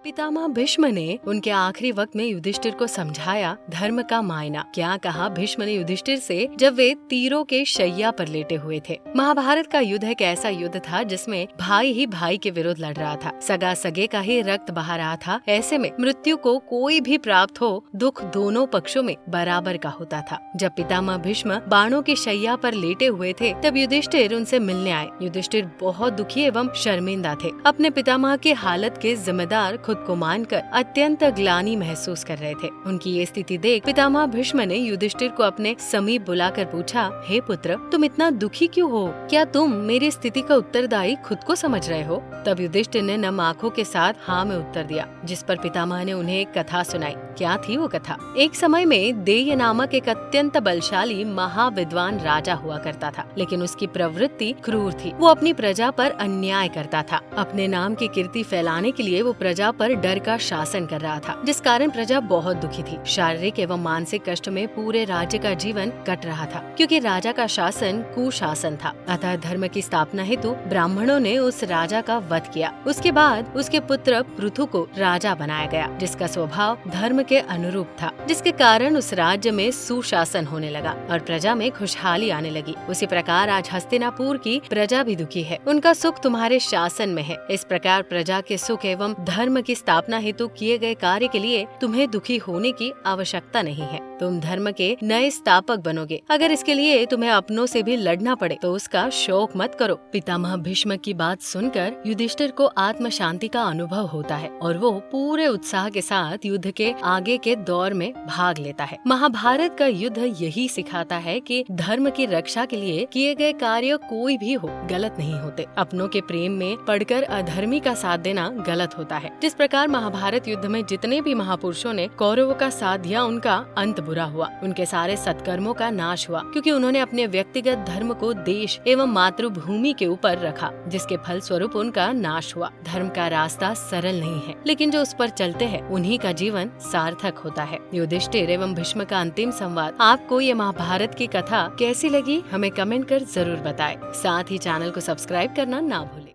पितामह भीष्म ने उनके आखिरी वक्त में युधिष्ठिर को समझाया धर्म का मायना। क्या कहा भीष्म ने युधिष्ठिर से जब वे तीरों के शैया पर लेटे हुए थे। महाभारत का युद्ध एक ऐसा युद्ध था जिसमें भाई ही भाई के विरुद्ध लड़ रहा था, सगा सगे का ही रक्त बहा रहा था। ऐसे में मृत्यु को कोई भी प्राप्त हो, दुख दोनों पक्षों में बराबर का होता था। जब पितामह भीष्म बाणों की शैया पर लेटे हुए थे तब युधिष्ठिर उनसे मिलने आए। युधिष्ठिर बहुत दुखी एवं शर्मिंदा थे। अपने पितामह की हालत के जिम्मेदार खुद को मानकर अत्यंत ग्लानि महसूस कर रहे थे। उनकी ये स्थिति देख पितामह भीष्म ने युधिष्ठिर को अपने समीप बुलाकर पूछा, हे पुत्र, तुम इतना दुखी क्यों हो? क्या तुम मेरी स्थिति का उत्तरदायी खुद को समझ रहे हो? तब युधिष्ठिर ने नम आंखों के साथ हाँ में उत्तर दिया, जिस पर पितामह ने उन्हें एक कथा सुनाई। क्या थी वो कथा? एक समय में देय नामक एक अत्यंत बलशाली महाविद्वान राजा हुआ करता था, लेकिन उसकी प्रवृत्ति क्रूर थी। वो अपनी प्रजा पर अन्याय करता था। अपने नाम की कीर्ति फैलाने के लिए वो प्रजा पर डर का शासन कर रहा था, जिस कारण प्रजा बहुत दुखी थी। शारीरिक एवं मानसिक कष्ट में पूरे राज्य का जीवन कट रहा था, क्योंकि राजा का शासन कुशासन था। अतः धर्म की स्थापना हेतु ब्राह्मणों ने उस राजा का वध किया। उसके बाद उसके पुत्र पृथु को राजा बनाया गया, जिसका स्वभाव धर्म के अनुरूप था, जिसके कारण उस राज्य में सुशासन होने लगा और प्रजा में खुशहाली आने लगी। उसी प्रकार आज हस्तिनापुर की प्रजा भी दुखी है। उनका सुख तुम्हारे शासन में है। इस प्रकार प्रजा के सुख एवं धर्म की स्थापना हेतु किए गए कार्य के लिए तुम्हें दुखी होने की आवश्यकता नहीं है। तुम धर्म के नए स्थापक बनोगे। अगर इसके लिए तुम्हें अपनों से भी लड़ना पड़े तो उसका शोक मत करो। पितामह भीष्म की बात सुनकर युधिष्ठिर को आत्म शांति का अनुभव होता है और वो पूरे उत्साह के साथ युद्ध के आगे के दौर में भाग लेता है। महाभारत का युद्ध यही सिखाता है कि धर्म की रक्षा के लिए किए गए कार्य कोई भी हो गलत नहीं होते। अपनों के प्रेम में पड़कर अधर्मी का साथ देना गलत होता है। जिस प्रकार महाभारत युद्ध में जितने भी महापुरुषों ने कौरवों का साथ दिया, उनका अंत बुरा हुआ। उनके सारे सत्कर्मों का नाश हुआ, क्योंकि उन्होंने अपने व्यक्तिगत धर्म को देश एवं मातृभूमि के ऊपर रखा, जिसके फल स्वरूप उनका नाश हुआ। धर्म का रास्ता सरल नहीं है, लेकिन जो उस पर चलते हैं उन्हीं का जीवन सार्थक होता है। युधिष्ठिर एवं भीष्म का अंतिम संवाद। आपको ये महाभारत की कथा कैसी लगी? हमें कमेंट कर जरूर बताएं। साथ ही चैनल को सब्सक्राइब करना ना भूलें।